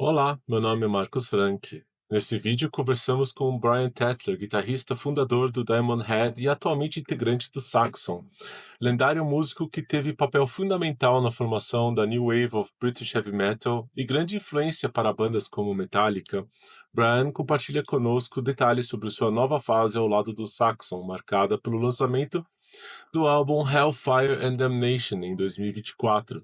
Olá, meu nome é Marcos Frank. Nesse vídeo conversamos com o Brian Tatler, guitarrista fundador do Diamond Head e atualmente integrante do Saxon, lendário músico que teve papel fundamental na formação da New Wave of British Heavy Metal e grande influência para bandas como Metallica. Brian compartilha conosco detalhes sobre sua nova fase ao lado do Saxon, marcada pelo lançamento do álbum Hellfire and Damnation em 2024.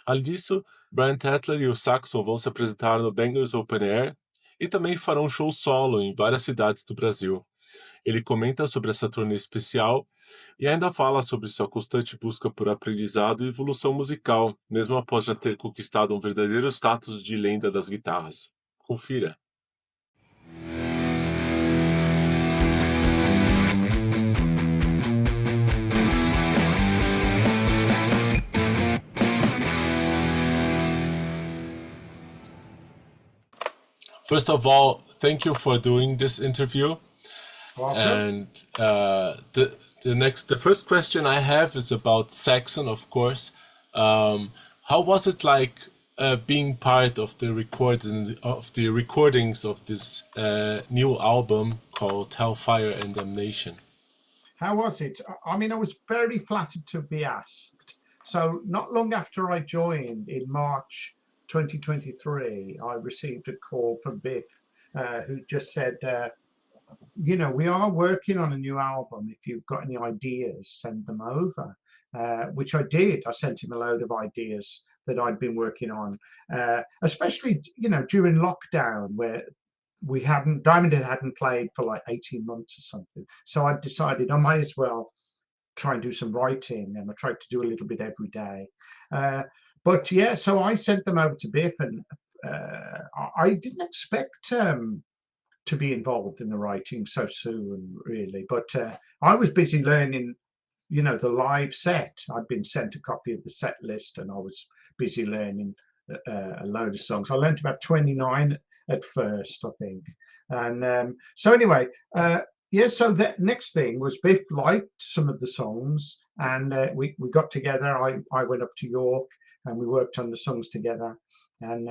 Além disso, Brian Tatler e o Saxon vão se apresentar no Bangers Open Air e também farão show solo em várias cidades do Brasil. Ele comenta sobre essa turnê especial e ainda fala sobre sua constante busca por aprendizado e evolução musical, mesmo após já ter conquistado um verdadeiro status de lenda das guitarras. Confira! First of all, thank you for doing this interview. Welcome. And the first question I have is about Saxon, of course. How was it like being part of the recordings of this new album called Hellfire and Damnation? How was it? I mean, I was very flattered to be asked. So not long after I joined in March 2023, I received a call from Biff, who just said, we are working on a new album. If you've got any ideas, send them over, which I did. I sent him a load of ideas that I'd been working on, especially, during lockdown where Diamond hadn't played for like 18 months or something. So I decided I might as well try and do some writing, and I tried to do a little bit every day. But yeah, so I sent them over to Biff, and I didn't expect to be involved in the writing so soon, really. But I was busy learning, the live set. I'd been sent a copy of the set list, and I was busy learning a load of songs. I learned about 29 at first, I think. And so anyway, so that next thing was Biff liked some of the songs, and we got together. I went up to York, and we worked on the songs together, and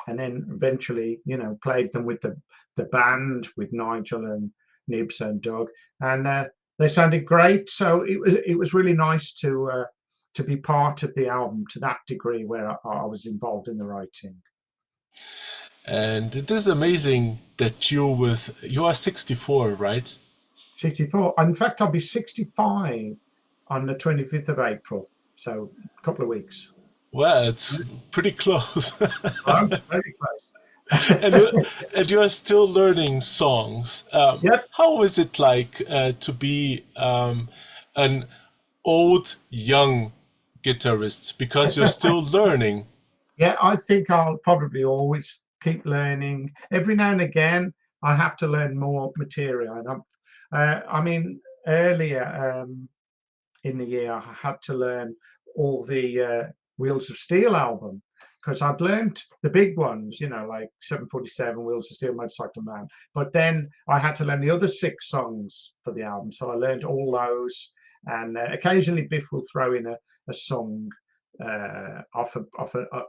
then eventually, played them with the band, with Nigel and Nibs and Doug, and they sounded great. So it was really nice to be part of the album to that degree, where I was involved in the writing. And it is amazing that you are 64, right? 64. In fact, I'll be 65 on the 25th of April. So a couple of weeks. Well, it's pretty close. Very close. and you are still learning songs. Yep. How is it like to be an old, young guitarist? Because you're still learning. Yeah, I think I'll probably always keep learning. Every now and again, I have to learn more material. And earlier in the year, I had to learn all the Wheels of Steel album, because I'd learned the big ones, like 747, Wheels of Steel, Motorcycle Man. But then I had to learn the other 6 songs for the album. So I learned all those. And occasionally Biff will throw in a song off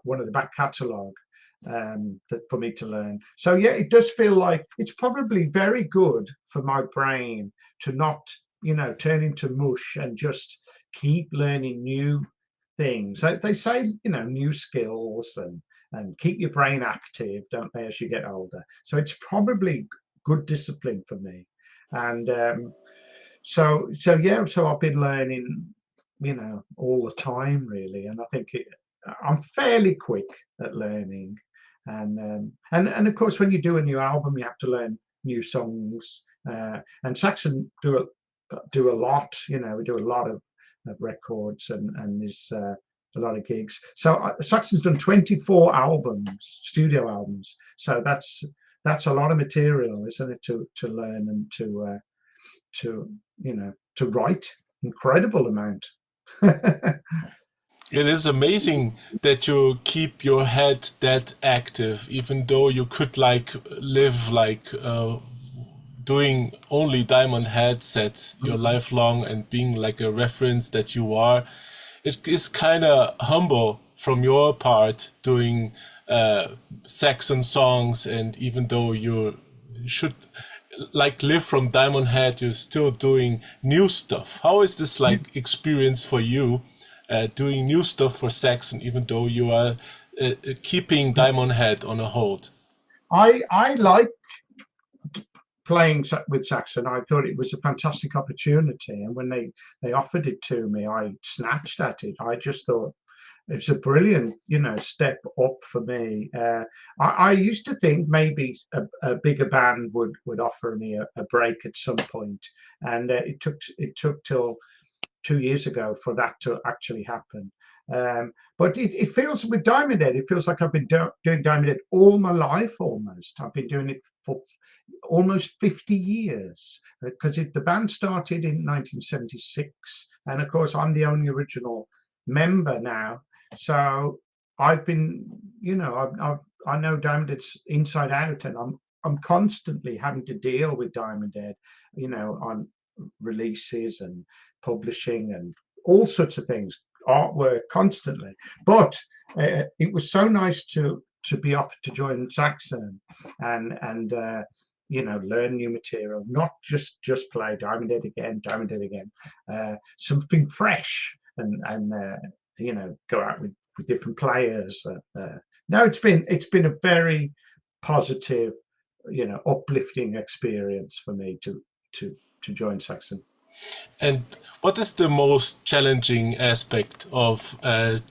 one of the back catalogue for me to learn. So yeah, it does feel like it's probably very good for my brain to not, turn into mush and just keep learning new things. They say, new skills and keep your brain active, don't they, as you get older. So it's probably good discipline for me. And so I've been learning, all the time, really. And I think I'm fairly quick at learning. And of course, when you do a new album, you have to learn new songs. And Saxon do a lot. We do a lot of records, and there's a lot of gigs. So Saxon's done 24 albums, studio albums. So that's a lot of material, isn't it, to learn and to write. Incredible amount. It is amazing that you keep your head that active, even though you could live doing only Diamond Head sets your life long and being like a reference that you are. It is kind of humble from your part doing Saxon songs, and even though you should like live from Diamond Head, you're still doing new stuff. How is this like experience for you, doing new stuff for Saxon, even though you are keeping Diamond Head on a hold? I like playing with Saxon. I thought it was a fantastic opportunity, and when they offered it to me, I snatched at it. I just thought it's a brilliant, step up for me. I used to think maybe a bigger band would offer me a break at some point, and it took till 2 years ago for that to actually happen. But it feels with Diamond Head, it feels like I've been doing Diamond Head all my life almost. I've been doing it for almost 50 years because the band started in 1976, and of course I'm the only original member now. So I've been, I know Diamond Head's inside out, and I'm constantly having to deal with Diamond Head, on releases and publishing and all sorts of things, artwork constantly. But it was so nice to be offered to join Saxon and learn new material, not just play Diamond Head again, something fresh and go out with different players. No, it's been a very positive, uplifting experience for me to join Saxon. And what is the most challenging aspect of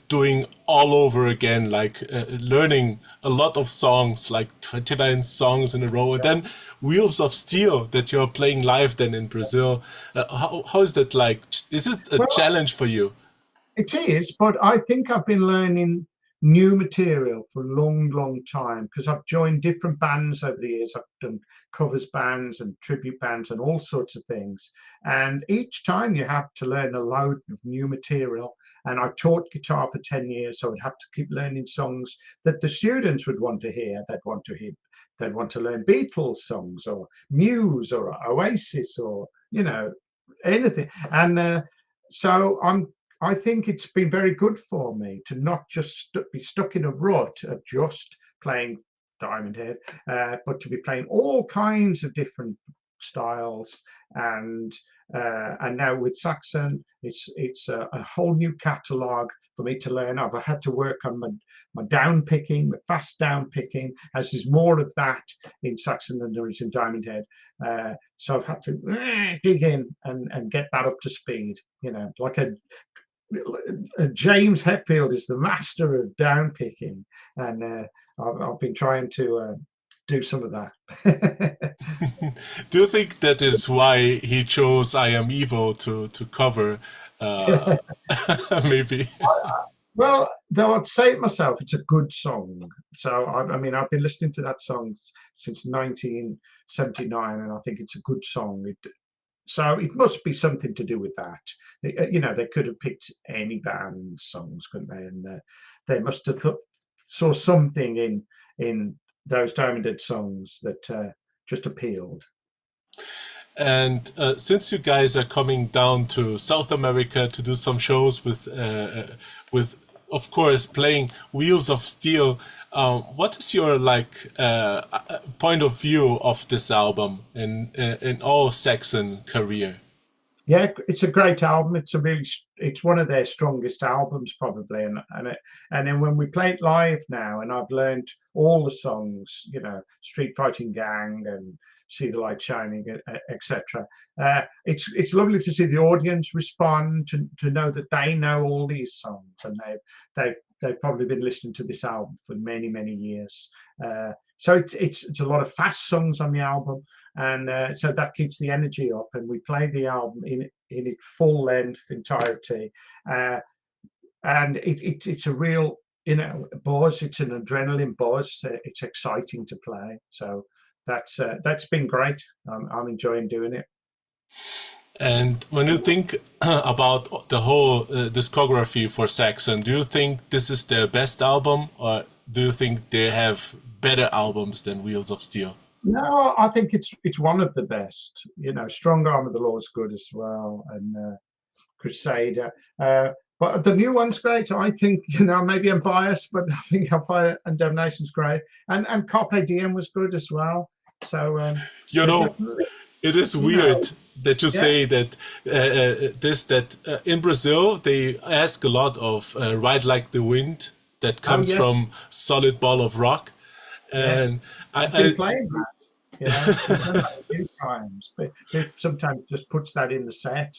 doing all over again, like learning a lot of songs, like 29 songs in a row, and then Wheels of Steel that you're playing live then in Brazil? How is that like? Is it a challenge for you? It is, but I think I've been learning new material for a long time because I've joined different bands over the years. I've done covers bands and tribute bands and all sorts of things. And each time you have to learn a load of new material. And I taught guitar for 10 years, so I'd have to keep learning songs that the students would want to hear. They'd want to learn Beatles songs or Muse or Oasis or, anything. And so I think it's been very good for me to not just be stuck in a rut of just playing Diamond Head, but to be playing all kinds of different styles. And now with Saxon, it's a whole new catalogue for me to learn. I've had to work on my down picking, my fast down picking, as there's more of that in Saxon than there is in Diamond Head. So I've had to dig in and get that up to speed. Like James Hetfield is the master of down picking, and I've been trying to do some of that. Do you think that is why he chose "I Am Evil" to cover? Uh, maybe. Well, though I'd say it myself, it's a good song. So I mean, I've been listening to that song since 1979, and I think it's a good song. So it must be something to do with that. They could have picked any band songs, couldn't they? And they must have saw something in those Diamond Head songs that just appealed. And since you guys are coming down to South America to do some shows with of course playing Wheels of Steel, what is your like point of view of this album in all Saxon career? Yeah, it's a great album. It's one of their strongest albums probably, and then when we play it live now, and I've learned all the songs, Street Fighting Gang and See the Light Shining, etc. It's lovely to see the audience respond to know that they know all these songs, and they've probably been listening to this album for many years. So it's a lot of fast songs on the album, and so that keeps the energy up. And we play the album in its full length entirety, and it's a real buzz. It's an adrenaline buzz. It's exciting to play. So that's been great. I'm enjoying doing it. And when you think about the whole discography for Saxon, do you think this is their best album, or do you think they have better albums than Wheels of Steel? No, I think it's one of the best. Strong Arm of the Law is good as well, and Crusader. But the new one's great. I think, maybe I'm biased, but I think Hellfire and Damnation's great. And Carpe Diem was good as well. So You they're know, definitely, it is you know, weird that you yeah. say that in Brazil they ask a lot of "Ride Like the Wind" that Oh, comes yes, from Solid Ball of Rock, yes. and We've been I playing that. We've done that a few times. But Biff sometimes just puts that in the set,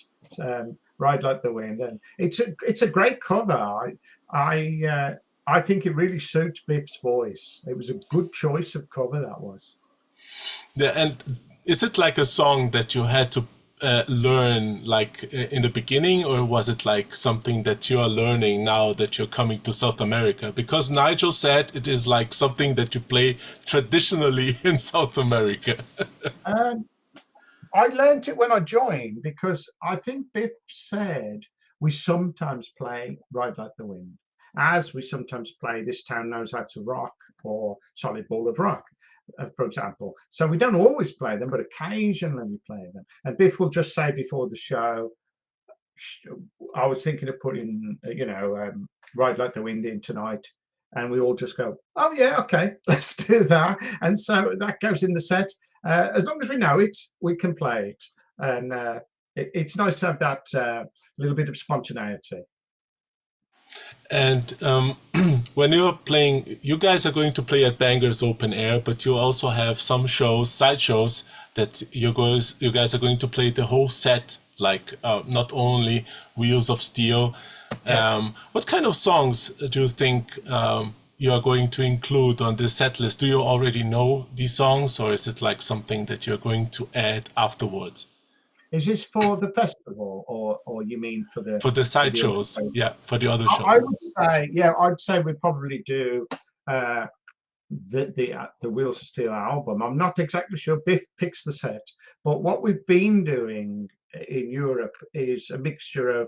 Ride Like the Wind, and it's a great cover. I think it really suits Biff's voice. It was a good choice of cover, that was. and is it like a song that you had to learn like in the beginning, or was it like something that you are learning now that you're coming to South America? Because Nigel said it is like something that you play traditionally in South America. Um, I learned it when I joined because I think Biff said we sometimes play Ride Like the Wind, as we sometimes play This Town Knows How to Rock or Solid Ball of Rock, for example. So we don't always play them, but occasionally we play them. And Biff will just say before the show, I was thinking of putting, Ride Like the Wind in tonight. And we all just go, oh, yeah, okay, let's do that. And so that goes in the set. As long as we know it, we can play it. And it's nice to have that little bit of spontaneity. And when you're playing, you guys are going to play at Bangers Open Air, but you also have some shows, side shows, that you guys are going to play the whole set, like not only Wheels of Steel. Yeah. What kind of songs do you think you are going to include on this set list? Do you already know these songs, or is it like something that you're going to add afterwards? Is this for the festival, or you mean for the For the for side the other shows, shows? yeah, for the other I shows. would say, yeah, I'd say we'd probably do uh, the Wheels of Steel album. I'm not exactly sure. Biff picks the set, but what we've been doing in Europe is a mixture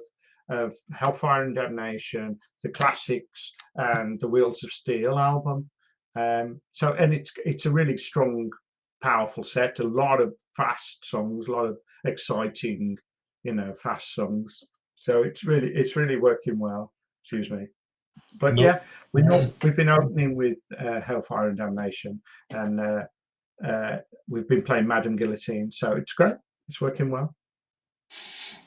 of Hellfire and Damnation, the classics, and the Wheels of Steel album. And it's a really strong, powerful set. A lot of fast songs, a lot of exciting, fast songs. So it's really working well. Excuse me. But No. yeah, we've been opening with Hellfire and Damnation, and uh, we've been playing Madame Guillotine, so it's great. It's working well.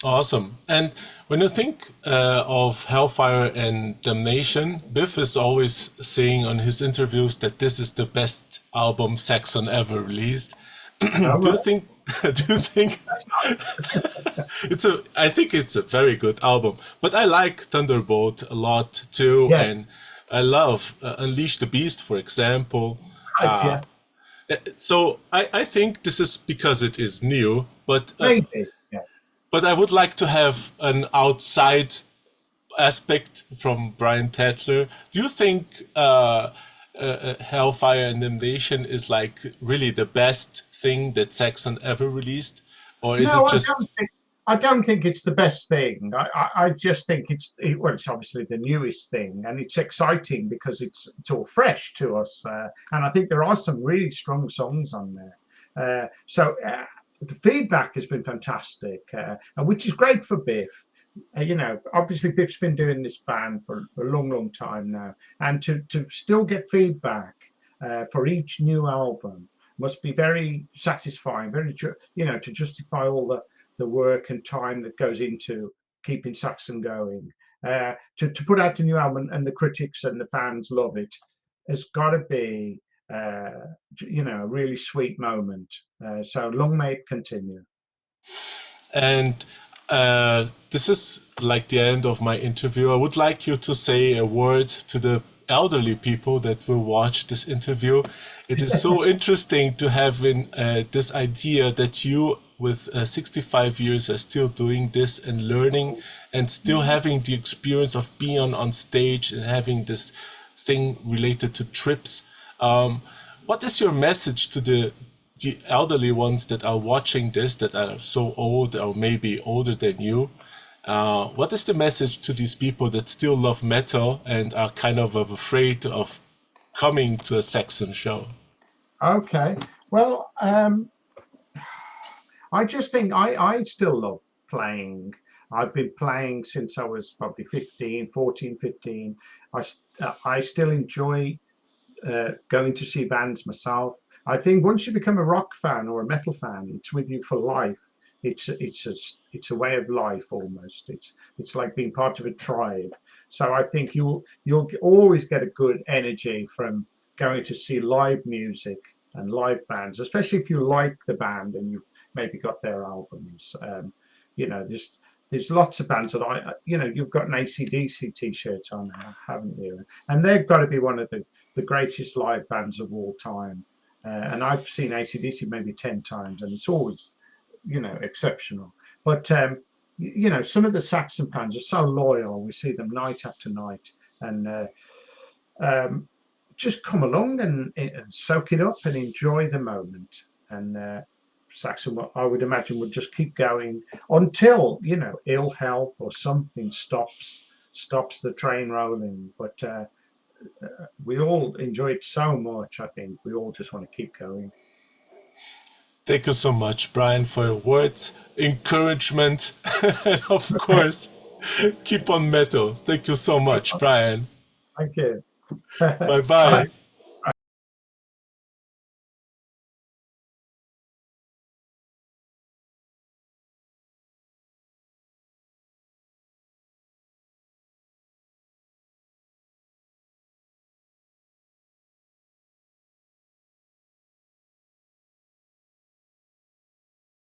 Awesome. And when you think of Hellfire and Damnation, Biff is always saying on his interviews that this is the best album Saxon ever released. Oh, Do you right. think? Do you think I think it's a very good album, but I like Thunderbolt a lot too, Yeah, and I love Unleash the Beast, for example. right. Yeah, So I think this is because it is new, maybe. Yeah. but I would like to have an outside aspect from Brian Tatler. Do you think Hellfire and Damnation is like really the best thing that Saxon ever released, or is it No, I just don't think. I don't think it's the best thing. I just think well, it's obviously the newest thing, and it's exciting because it's all fresh to us. And I think there are some really strong songs on there. So the feedback has been fantastic, and which is great for Biff. Obviously Biff's been doing this band for a long, long time now, and to still get feedback for each new album must be very satisfying. To justify all the work and time that goes into keeping Saxon going. To put out a new album and the critics and the fans love it has got to be, a really sweet moment. So long may it continue. and this is like the end of my interview. I would like you to say a word to the elderly people that will watch this interview. It is so interesting to have this idea that you, with 65 years, are still doing this and learning and still having the experience of being on stage and having this thing related to trips. What is your message to the elderly ones that are watching this, that are so old or maybe older than you? What is the message to these people that still love metal and are kind of afraid of coming to a Saxon show? Okay. Well, I just think I still love playing. I've been playing since I was probably 14, 15. I still enjoy going to see bands myself. I think once you become a rock fan or a metal fan, it's with you for life. It's a way of life almost. It's like being part of a tribe. So I think you'll always get a good energy from going to see live music and live bands, especially if you like the band and you've maybe got their albums. You know, there's lots of bands that you've got an AC/DC t-shirt on now, haven't you? And they've got to be one of the greatest live bands of all time. And I've seen AC/DC maybe 10 times, and it's always, exceptional. But, some of the Saxon fans are so loyal. We see them night after night. And um, just come along and soak it up and enjoy the moment. And Saxon, I would imagine, would just keep going until, ill health or something stops the train rolling. But we all enjoy it so much. I think we all just want to keep going. Thank you so much, Brian, for your words, encouragement, and of course, keep on metal. Thank you so much, Brian. Thank you. Bye Bye. bye.